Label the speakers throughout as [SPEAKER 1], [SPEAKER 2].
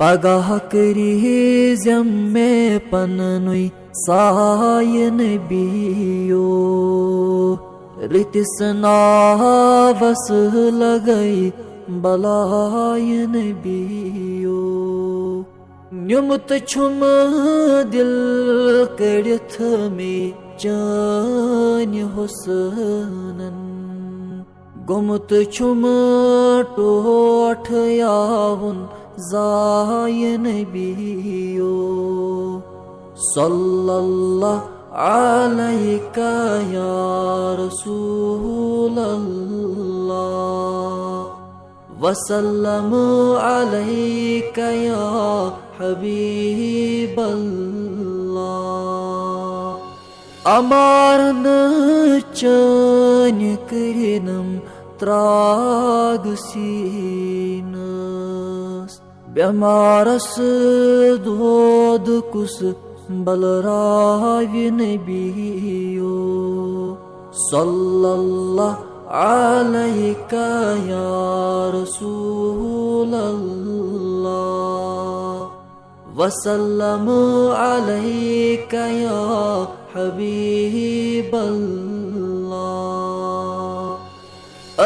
[SPEAKER 1] पगाह करीज़म में पननुई साय नबियो रितिसनावस लगई बलाय नबियो न्युमत छुम दिल कड़िथ में जान हुसनन गुमत छुम टोठ यावन ज़ाय नबियो सल्लल्लाहु अलैका या रसूलल्लाह वसल्लम अलैका या हबीबल्लाह अमारन चन करिनम त्रागसीनस बेमारस दोद कुस बलरावि नबियो सल्लल्लाहु अलैका या रसूलल्लाह वसल्लम अलैका या हबीबल्लाह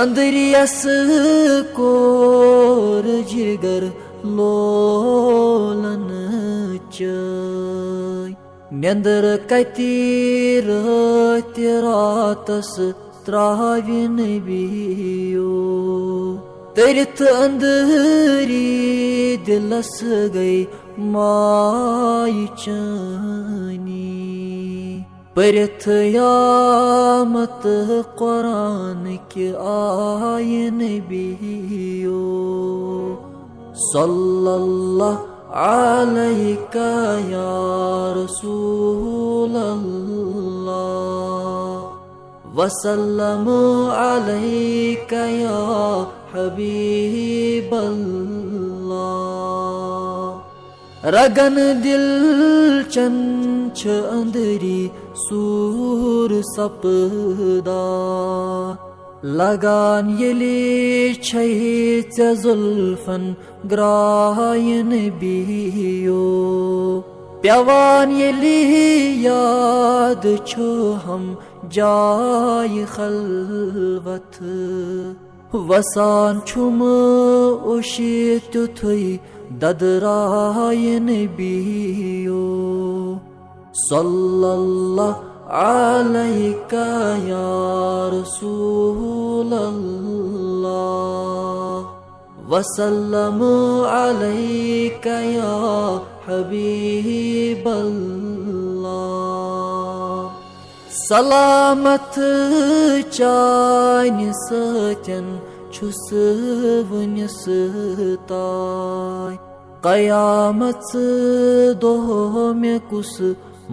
[SPEAKER 1] अंदरियस कोर जिगर लोलन चय नेंदर कतिर रातस त्रावि नबियो तरिथ अंदरी दिलस गई माय चानी परिथ यामत कुरान के आय नबियो सल्लल्लाहु अलैका या रसूलल्लाह वसल्लम अलैका या हबीबल्लाह रगन दिल चंच अंदरी सूर सपदा लगान यली छे जुल्फन ग्राय नबियो प्यवान यली याद छो हम जाय खलवत वसान छुम उशित थई ददराय नबियो सल्लल्लाहु अलैका या रसूलल्लाह वसल्लम अलैका या हबीबल्लाह सलामत चान सतन छुस वनिस ताय कयामत दोह में कुस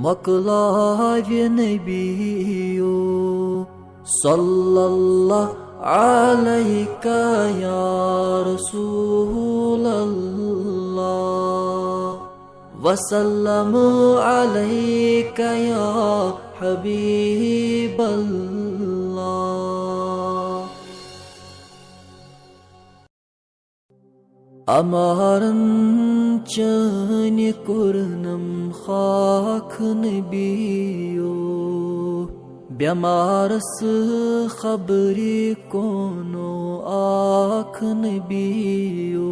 [SPEAKER 1] मकलावि नबियो सल्लल्लाहु अलैका या रसूलल्लाह वसल्लम अलैका या हबीबल्लाह अमारन चन कुरनम खाक नबियो बेमारस खबरी कोनो आख नबियो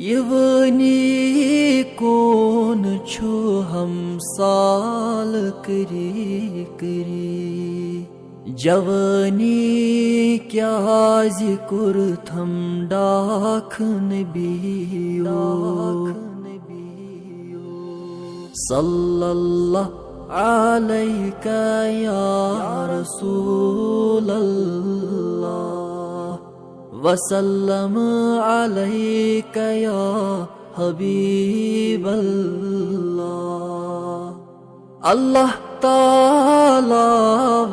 [SPEAKER 1] यवनी कौन छो हम साल करी करी जवानी क्या जिक्र थम डाख नबियो सल्लल्लाहु अलैका या रसूलल्लाह वसल्लम अलैका या हबीबल्लाह अल्लाह ताला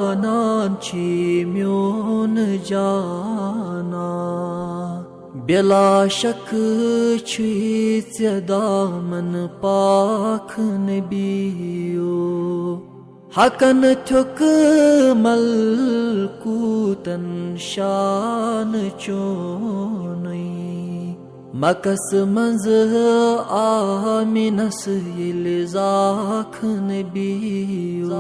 [SPEAKER 1] वनांची म्योन जाना बिला शक छुईच दामन पाख नबियो हकन थुक मलकूतन शान चोनई مکس منز آمینس یل زاکھن بیو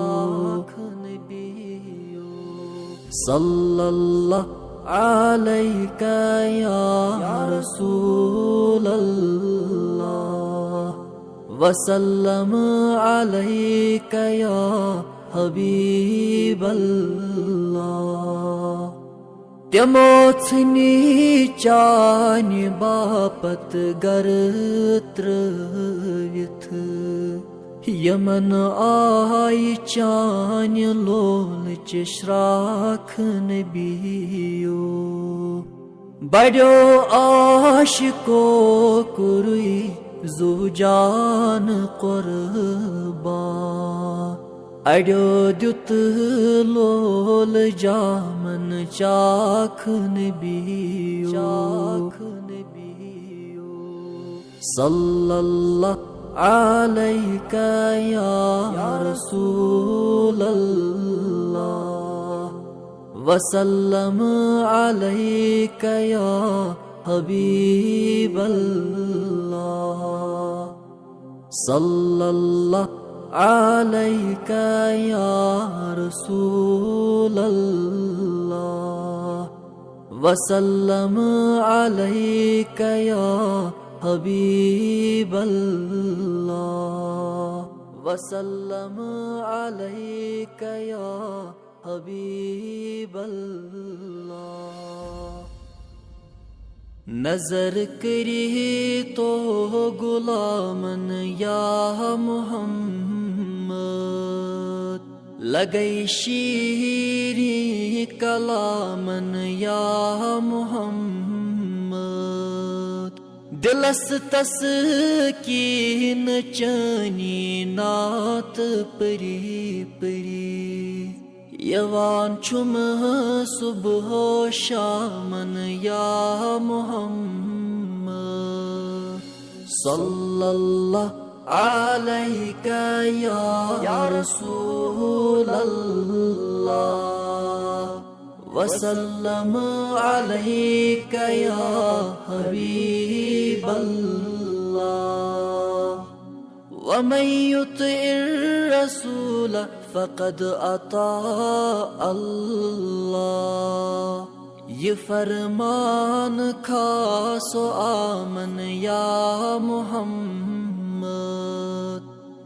[SPEAKER 1] صلی اللہ علیکہ یا رسول اللہ وسلم علیکہ یا حبیب اللہ تمو ژھنی چانہِ باپت گر ترٲوِتھ یمن آیہِ چانہِ لولچہِ شراکھ نبیو بڑیو عاشقو کوٚرُے زو جان قربان اڑیو دیُت لول جامن چاکھ نبیو صلی اللہ علیکہ یا رسول اللہ وسلم علیکہ یا حبیب اللہ صلی اللہ علیکہ یا رسول اللہ وسلم علیکہ یا حبیب اللہ وسلم علیکہ یا حبیب اللہ نظر کری تو غلامن یا محمد لگئی شیریں کلامن یا محمد دلس تسکین چانی نات پری پری یوان چھم صبح و شامن یا محمد صلی اللہ علیکہ یا رسول اللہ وسلم علیکہ یا حبیب اللہ ومن يطع الرسول فقد اطاع اللہ یہ فرمان خاص و آمن یا محمد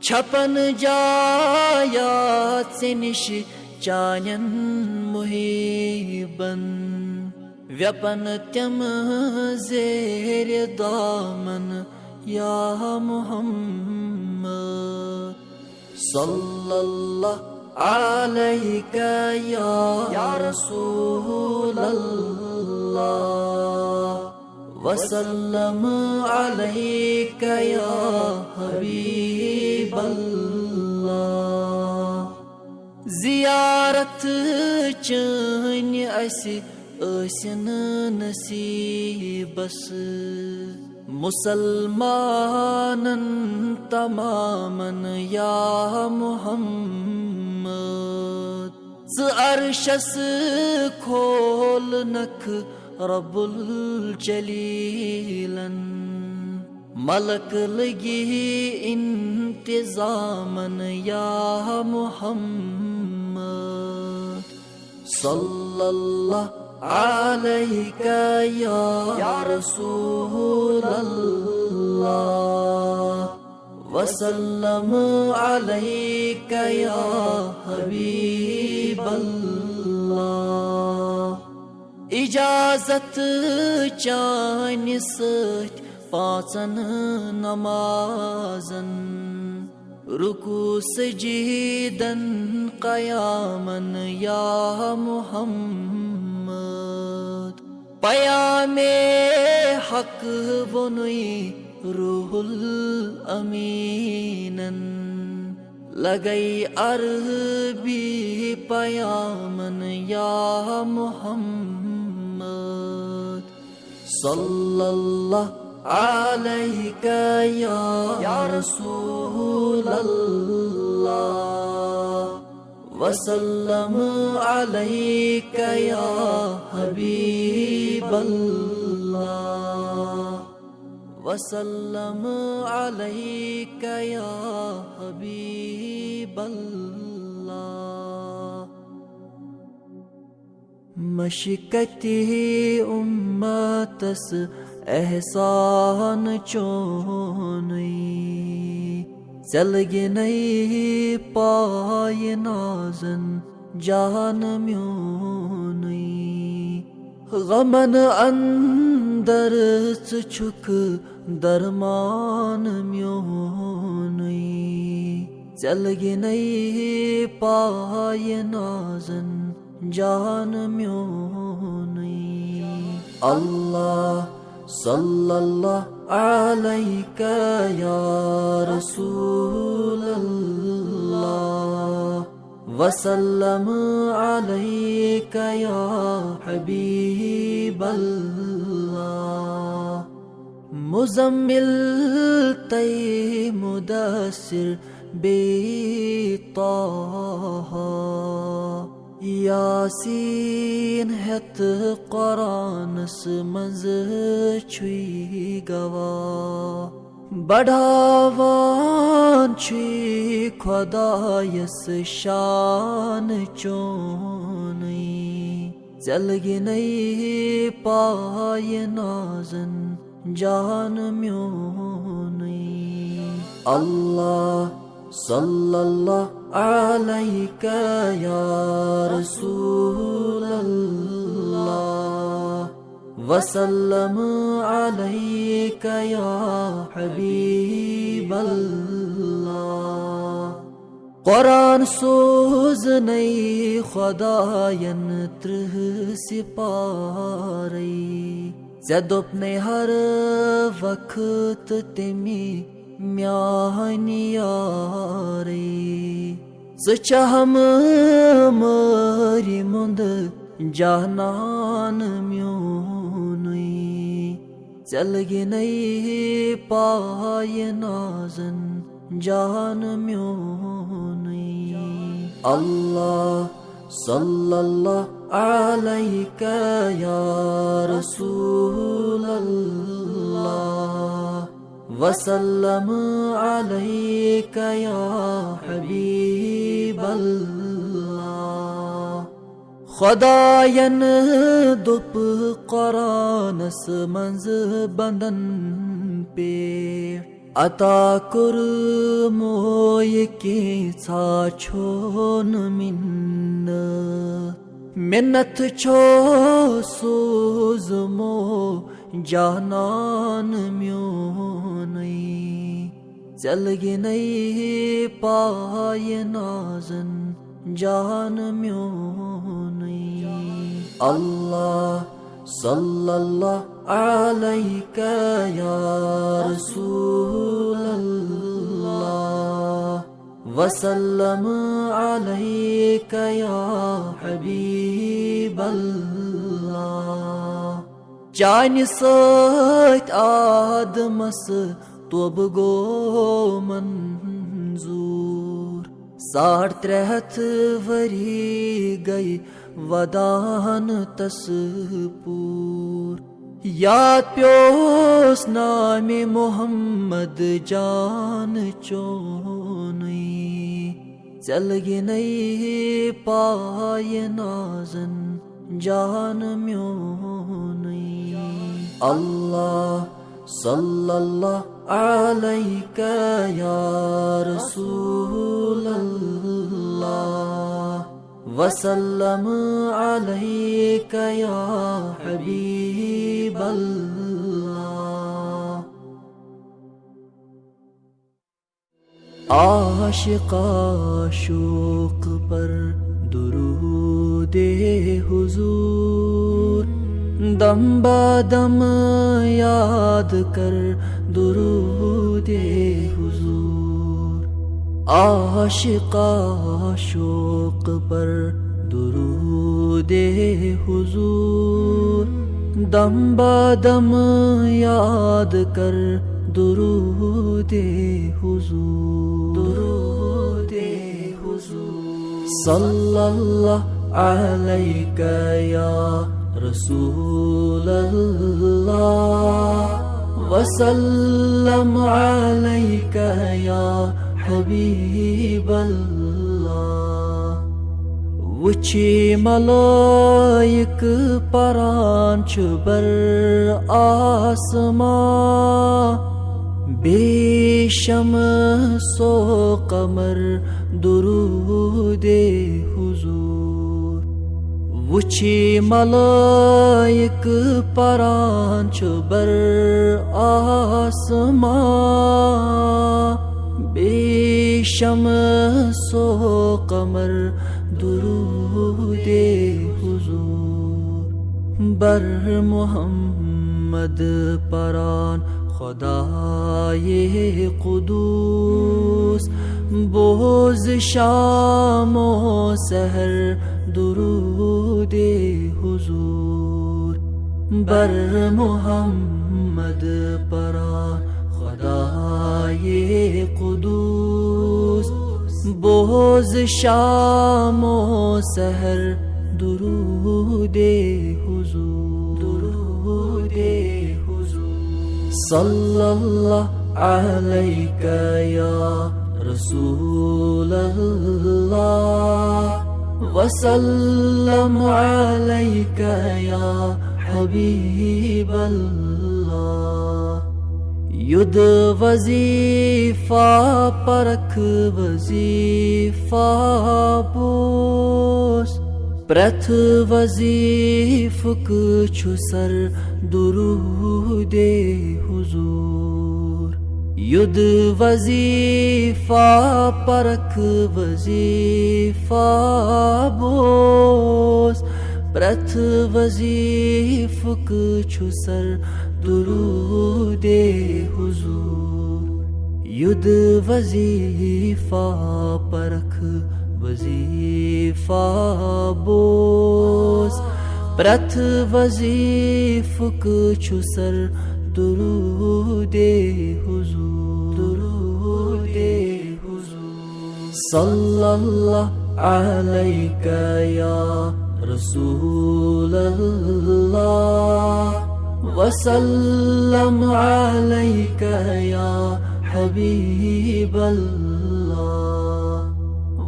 [SPEAKER 1] چھپن جایات سے نش چانین محبن ویپن تم زیر دامن یا محمد صلی اللہ علیکہ یا رسول اللہ وسلم علیکہ یا حبیب اللہ زیارت چٲنۍ اَسہِ ٲسِن نصیٖبس مسلمانن تمامن یا محمد ژٕ عرشس کھولنکھ رب الجلیلن ملک لگی انتظامن یا محمد صلی اللہ علیکہ یا رسول اللہ وسلم علیکہ یا حبیب اللہ اجازت چانہِ سۭتۍ پانژن نمازن رکوع سجیدن قیامن یا محمد پیام حق وونُے روح الامینن لگئی عربی پیامن یا محمد صلی اللہ علیکہ یا رسول اللہ وسلم علیکہ یا حبیب اللہ वसल्लम अलैका या हबीब अल्लाह। मशक्कती उम्मतस एहसान चोनई चलगिनई पाय नाज़न जान म्योनई गमन अंदर छुक दरमान म्योनई चलगिनई पाय नाज़न जान म्योनई। अल्लाह सल्लल्लाहु अलैका या रसूल अल्लाह वसल्लम अलैका या हबीब अल्लाह। मुज़म्मिल तै मुदस्सिर बेताहा यासीन हेत क़ुरानस मंज़ छुई गवा बढ़ावान छुई खुदायस शान चोनई चलगिनई पाय नाज़न जान म्योनई। अल्लाह सल्लल्लाहु अलैका या रसूल अल्लाह वसल्लम अलैका या हबीब अल्लाह। कुरान सोज़ नई खुदायन त्रिह सिपारई ज़दुपने हर वक्त तिमी म्यानी यारी सचहम मरी मुंद जहनान म्योनई चलगिनई पाय नाज़न जान म्योनई। अल्लाह सल्लल्लाहु अलैका या रसूल अल्लाह वसल्लम अलैका या हबीब अल्लाह। खुदायन दुप क़ुरानस मंज़ बंदन पे अता कुर मोय के छाछोन मिन्नत छो सोज़ मो जहनान म्योनई चलगिनई पाय नाज़न जान म्योनई। अल्लाह सल्लल्लाहु अलैका या रसूल अल्लाह वसल्लम अलैका या हबीब अल्लाह। चानि सत आदमस तोब गो मंजूर 350 वरी गई वदान तसपूर याद प्योस नामे मोहम्मद जान चोनई चलगिनई पाय नाज़न जान म्योनई। अल्लाह सल्लल्लाहु अलैका या रसूल अल्लाह वसल्लम अलैका या हबीब अल्लाह। आशिका शोक पर दुरूदे हुजूर दम बदम याद कर दुरूदे हुजूर। आशिका शोक पर दुरूदे हुजूर दम बदम याद कर दुरूदे हुजूर दुरूदे हुजूर। सल्लल्लाहु अलैका या रसूल अल्लाह वसल्लम अलैका या हबीब अल्लाह। वुछी मलाइक परान छु बर आसमां, बेशमसो कमर दुरूदे हुजूर। वुछी मलाइक परान छु बर आसमां, बेशमसो कमर दुरूदे हुजूर। बर मोहम्मद परान खुदाए कुदूस, बोझ शामो सहर दुरूदे हुजूर। बर मोहम्मद परान खुदाए कुदूस, बोझ शामो सहर दुरूदे हुजूर, दुरूदे हुजूर। सल्लल्लाहु अलैका या रसूल अल्लाह, वसल्लम अलैका या हबीब अल्लाह। युद्ध वजीफा परख वजीफा बोस, प्रथ वजीफ कुछ सर दुरूदे हुजूर। युद्ध वजीफा परख वजीफा बोस, प्रथ वजीफ कुछ सर दुरूदे हुजूर। युद्ध वजीफा परख वजीफा बोस, प्रथ वजीफ कुछ सर दुरूदे हुजूर, दुरूदे हुजूर। सल्लल्लाहु अलैका या रसूल अल्लाह, वसल्लम अलैका या हबीब अल्लाह।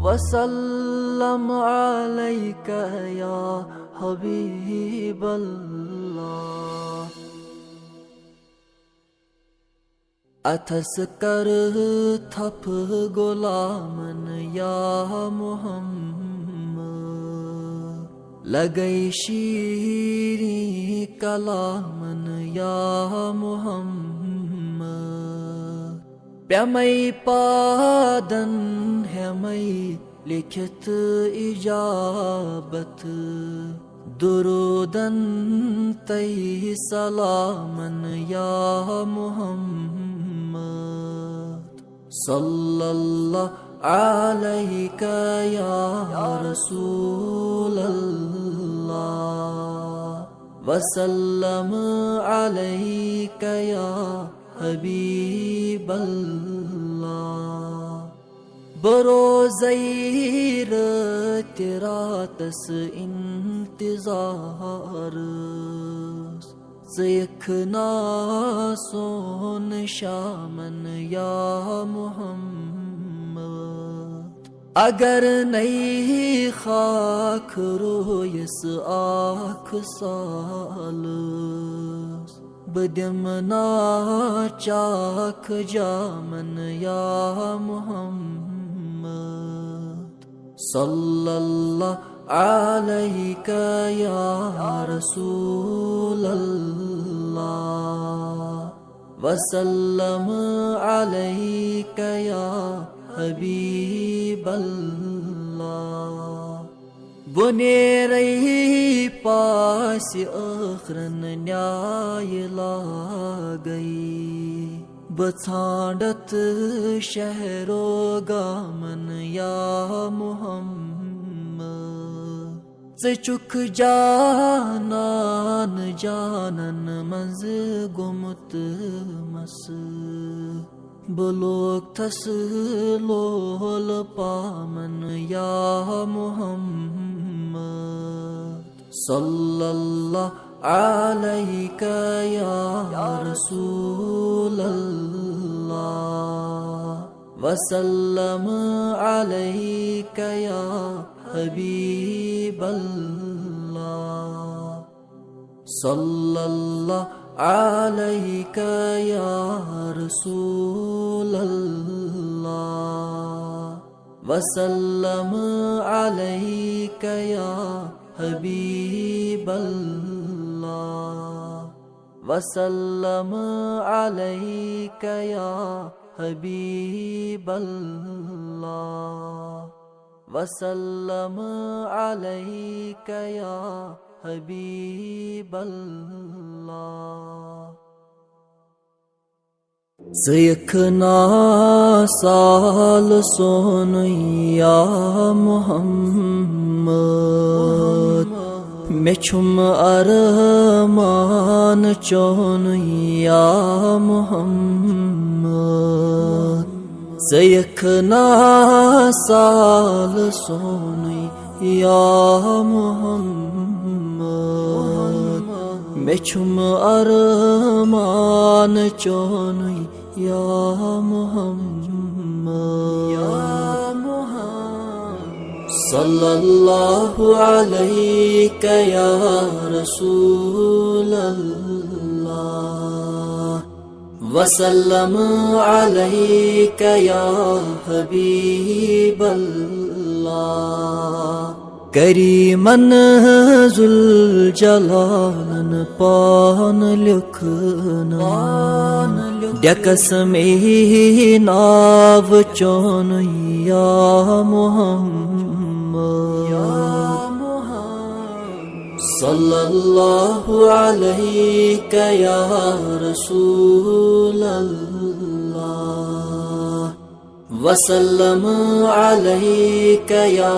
[SPEAKER 1] वसल्लम अलैका या हबीब अल्लाह। अथस कर थप गुलामन या मुहम्मद, लगई शीरी कलामन या मुहम्मद। प्यमई पादन है मई लिखित इजाबत, दुरूदन तई सलामन या मुहम्मद। सल्लल्लाहु अलैका या रसूल अल्लाह, वसल्लम अलैका या हबीब अल्लाह। बरोज़ैर तेरा तस इंतज़ार, ज़िखना सोन शामन या मुहम्मद। अगर नहीं खाक रोयस आख साल, बदमना चाख जामन या मुहम्मद। सल्लल्लाहु अलैका या रसूल अल्लाह, वसल्लम अलैका या हबीब अल्लाह। बुने रही पास अखरन न्याय ला गई, बछाड़त शहरो गामन या मुहम्मद। से चुक जानन जानन मंज गुमत मस, बुलोक थस लोल पामन या मुहम्मद। सल्लल्लाहु عليك يا رسول الله وسلم عليك يا حبيب الله صلى الله عليك يا رسول الله وسلم عليك يا حبيب الله وسلم عليك يا حبيب الله وسلم عليك يا حبيب الله زيكنا سال سون يا محمد مچم ارمان چون يا محمد زيكنا سال سون يا محمد مچم ارمان چون يا محمد صلى الله عليك يا رسول الله وسلم عليك يا حبيب الله करीमन जुल जलालन पान लिखना डकस में नाव चोन या मुहम्मद सल्लल्लाहु अलैहि या रसूल अल्लाह वसल्लम अलैक या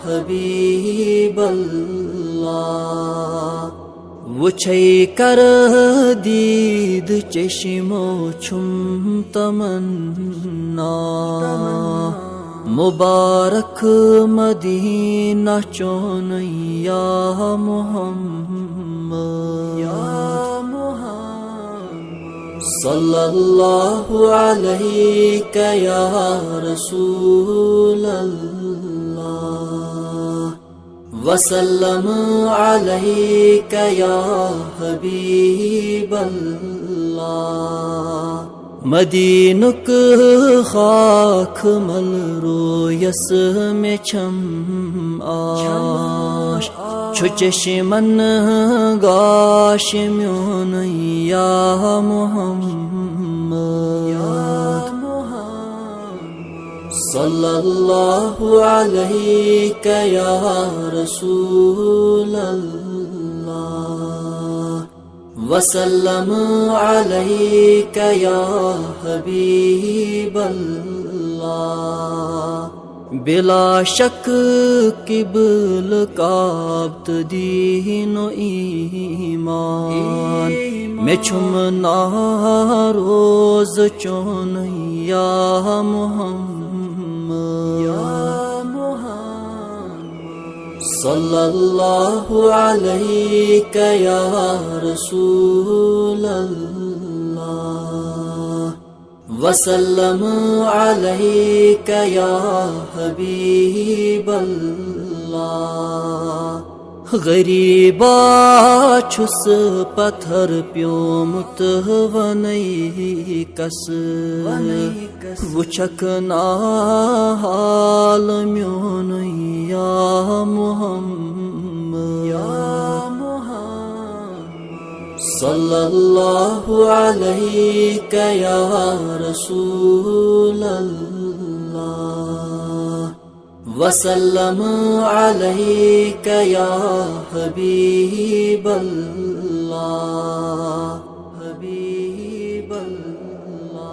[SPEAKER 1] हबीब अल्लाह वुछै कर दीद चश्मो छुम तमन्ना मुबारक मदीना चोन या मुहम्मद सल्लल्लाहु अलैहि या रसूल अल्लाह वसल्लम अलैक या हबीब अल्लाह मदीनुक खाक मल रोयस में छम आश छु चश्मन गाश म्योन या मुहम्मद सल्लल्लाहु अलैहि या रसूल अल्लाह वसल्लम अलैक या हबीब अल्लाह बिला शक किबल काब्त दीनो ईमान में छुम नारोज चोन या मुहम्मद सल्लल्लाहु अलैहि या रसूल अल्लाह वसल्लम अलैक या हबीब अल्लाह गरीबा छुस पत्थर प्योमुत वनई कस वुछक ना हाल म्योन या मुहम्मद सल्लल्लाहु अलैहि या रसूल अल्लाह वसल्लम अलैक या हबीब अल्लाह हबीब अल्लाह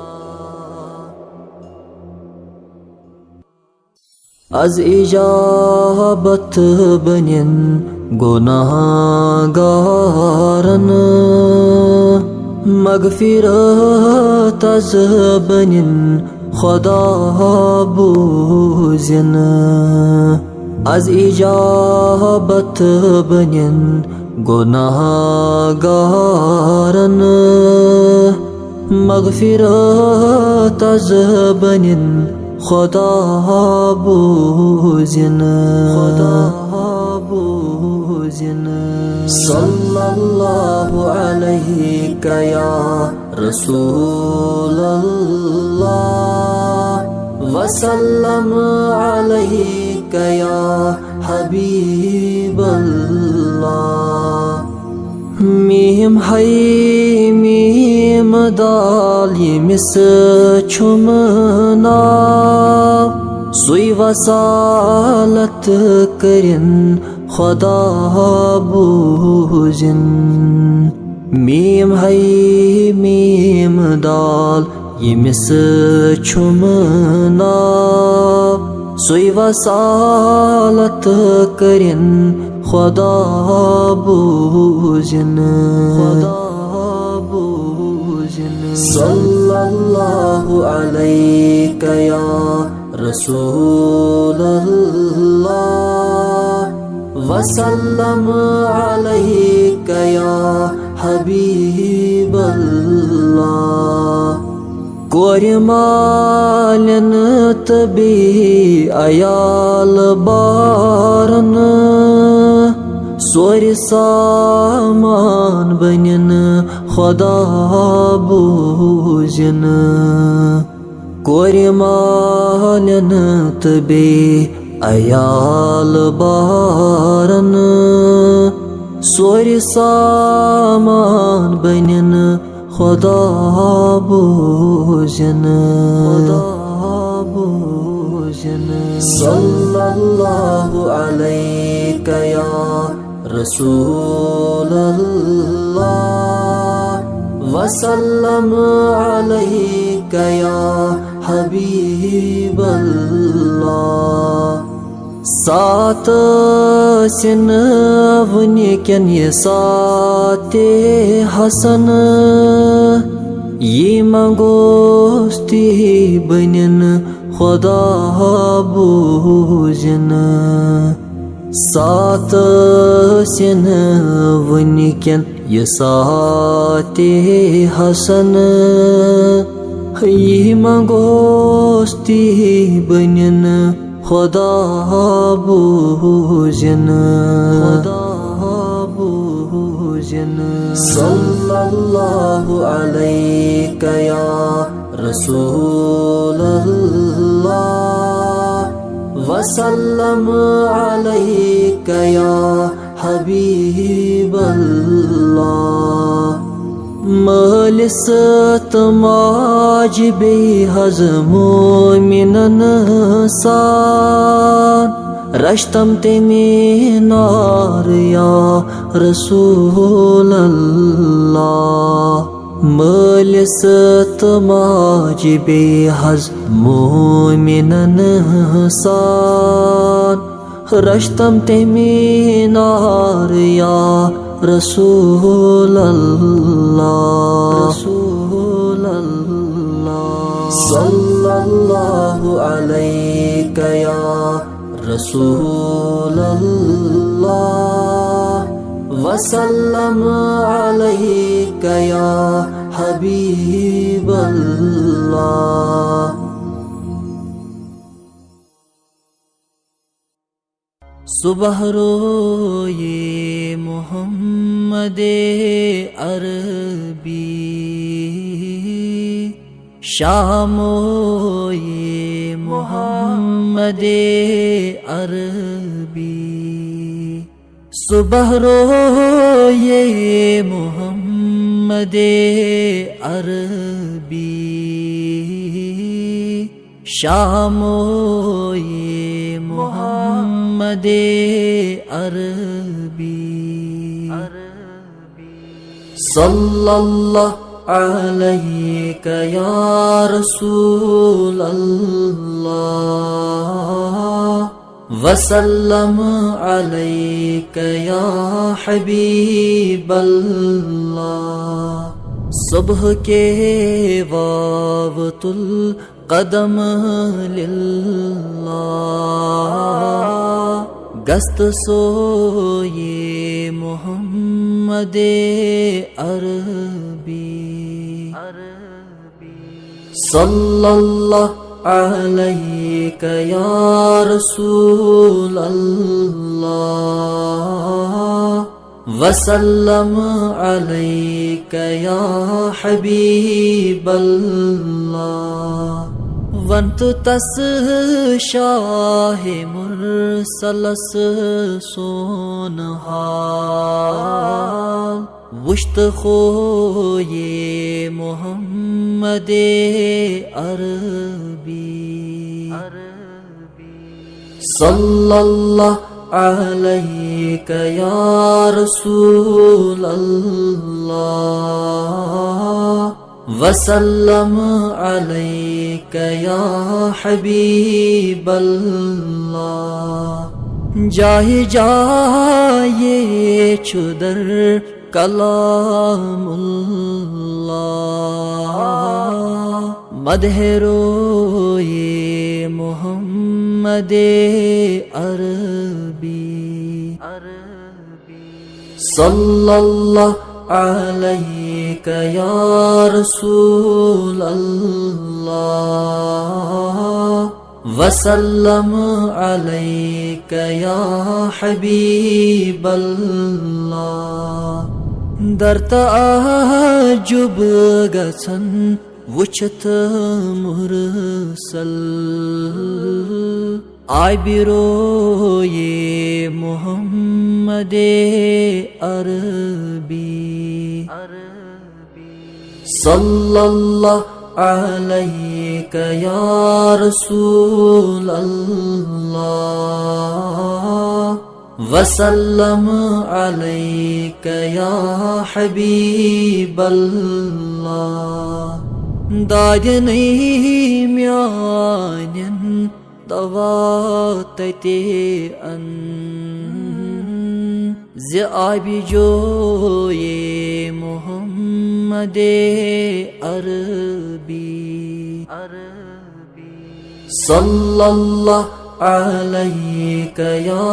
[SPEAKER 1] az ijabat benin गुनाहगारन मगफिरत az benin खुदा बूज़न az इजाबत benin गुनाहगारन मगफिरत az बनिन खुदा बूजिन सल्लल्लाहु अलैका या रसूलल्लाह वसल्लम अलैका या हबीबल्लाह। मीम है मीम दाल यमिस छुम नाव सुई वसालत करिन खुदा बूजिन। मीम है मीम दाल यमिस छुम नाव सुई वसालत करिन खुदा बूजिन सल्लल्लाहु अलैका या रसूलल्लाह वसल्लम अलैका या हबीबल्लाह। कोर मालन तबी अयाल बारन सोर सामान बनिन खुदा बूजिन। कोर मालन तबी अयाल बारन सोर सामान बनिन खुदा बूजिन सल्लल्लाहु अलैका या रसूलल्लाह वसल्लम अलैका या हबीबल्लाह। सात सिन वनिकन ये साते हसन ये मंगोस्ती बनिन खुदा बूजिन। सात सिन वनिकन ये साते हसन ये मंगोस्ती बनिन खुदा बूजिन सल्लल्लाहु अलैका या रसूलल्लाह वसल्लम अलैका या हबीबल्लाह। मालिस तमाज बेहज मोमिनन सान रश्तम तेमीनार या रसूलल्लाह। मालिस तमाज बेहज मोमिनन सान रश्तम तेमीनार या रसूलल्लाह सल्लल्लाहु अलैका या रसूलल्लाह वसल्लम अलैका या हबीबल्लाह। सुबह रोए मोहम्मदे अरबी शामो ये मोहम्मदे अरबी। सुबह रोए मोहम्मदे अरबी शामो ये मोहम्मदे अरबी। सल्लल्लाहु अलैका या रसूलल्लाह वसल्लम अलैका या हबीबल्लाह। सुबह के वावतुल कदम लिल्लाह गस्त सोये मोहम्मदे अरबी सल्लल्लाहु अलैका या रसूल अल्लाह वसल्लम अलैका या हबीब अल्लाह वंतु तस शाह मुरसलस सोनहाल वुश्त खोये मोहम्मदे अरबी सल्लल्लाहु अलैका या रसूल अल्लाह वसल्लम अलैका या हबीब अल्लाह जाहि जाये चुदर कलामुल्लाह मदहरो ये मोहम्मदे अरबी सल्लल्लाहु अलैका या रसूल अल्लाह वसल्लम अलैका या हबीब अल्लाह दर ताजुब गसन वुचत मुरसल आय बिरो ये मोहम्मदे अरबी सल्लल्लाहु अलैका या रसूल अल्लाह वसल्लम अलैका या हबीब अल्लाह दादनै म्यानन दवा तते अन ज़ आबि जो ये मोहम्मदे अरबी सल्लल्लाहु अलैका या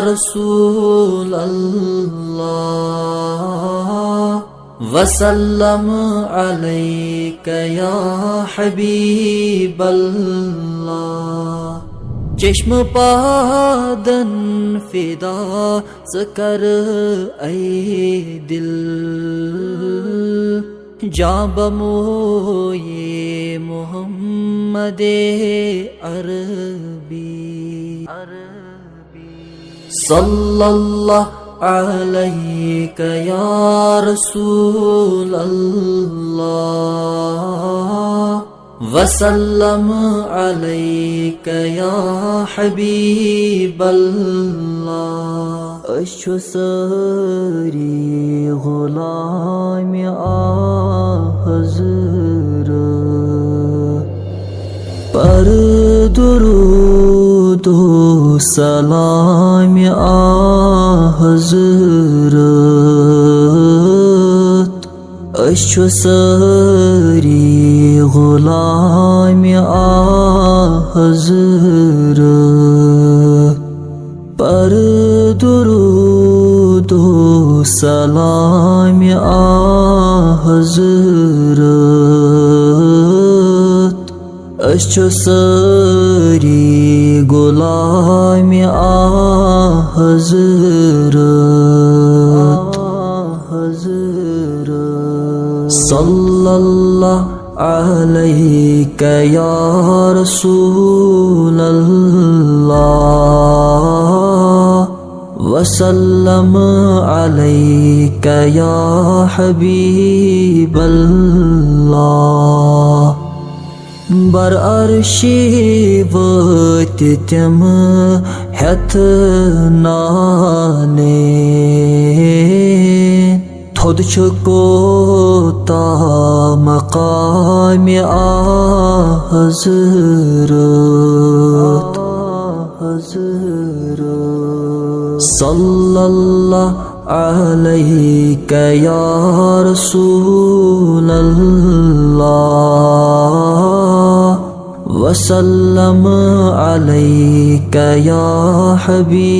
[SPEAKER 1] रसूल अल्लाह वसल्लम अलैका या हबीब अल्लाह चश्म पादन फिदा कर ऐ दिल जाबमो ये मोहम्मदे अरबी सल्लल्लाहु अलैका या रसूल अल्लाह वसल्लम अलैका या हबीब अल्लाह अशु सारी गुलाम हज़रत पर दुरूद सलाम हज़रत अशु सारी गुलाम हज़रत पर दुरूद सलाम हज़रत अशु सारी गुलाम हज़रत सल्लल्लाहु अलैका या रसूल अल्लाह वसल्लम अलैका या हबीब अल्लाह बर अर्शी वति तम हेथ नाने थोद कोता मकाम हज़रत सल्लल्लाहु अलैका या रसूल अल्लाह वसल्लम अलैका या हबीबल्लाह।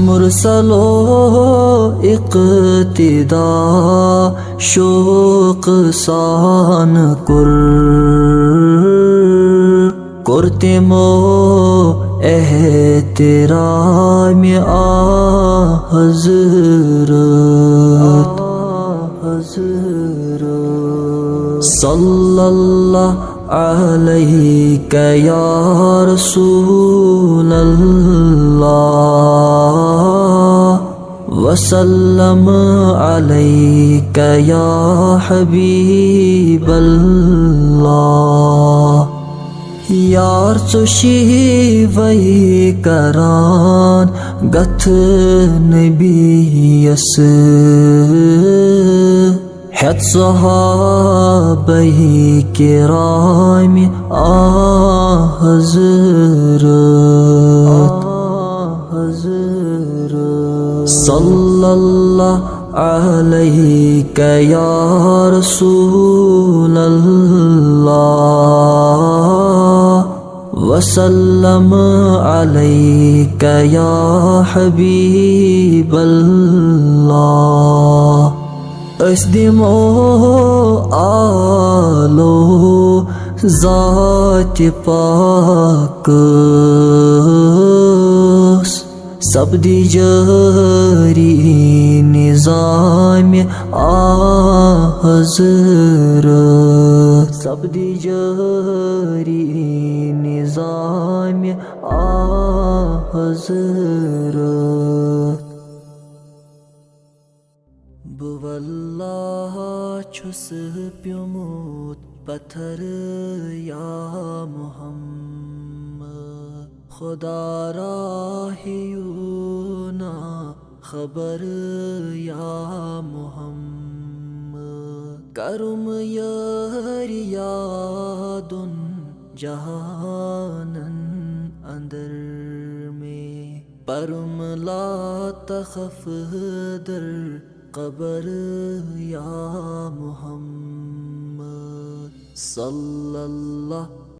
[SPEAKER 1] मुरसलो इक़्तिदा शोक सान कुर्तिमो एहतिराम आ हज़रत सल्लल्लाहु अलैका या रसूलल्लाह वसल्लम अलैका या हबीबल्लाह। यार वै करान गथ नबीयस हत सहाबई किराम आ हज़रत सल्लल्लाहु अलैका या रसूलल्लाह वसल्लम अलैका या हबीबल्लाह। अस दिमो आलो ज़ात पाक सब्दी जारी निज़ाम आ हज़रत सब्दी जारी निज़ाम आ हज़रत। वल्लाह छुस प्युमुत पत्थर या मोहम्मद खुदा राहियूना खबर या मोहम्मद। करुम यारियादुन जहानन अंदर में परुम ला तखफ दर कबर या मोहम्मद सल्लल्लाहु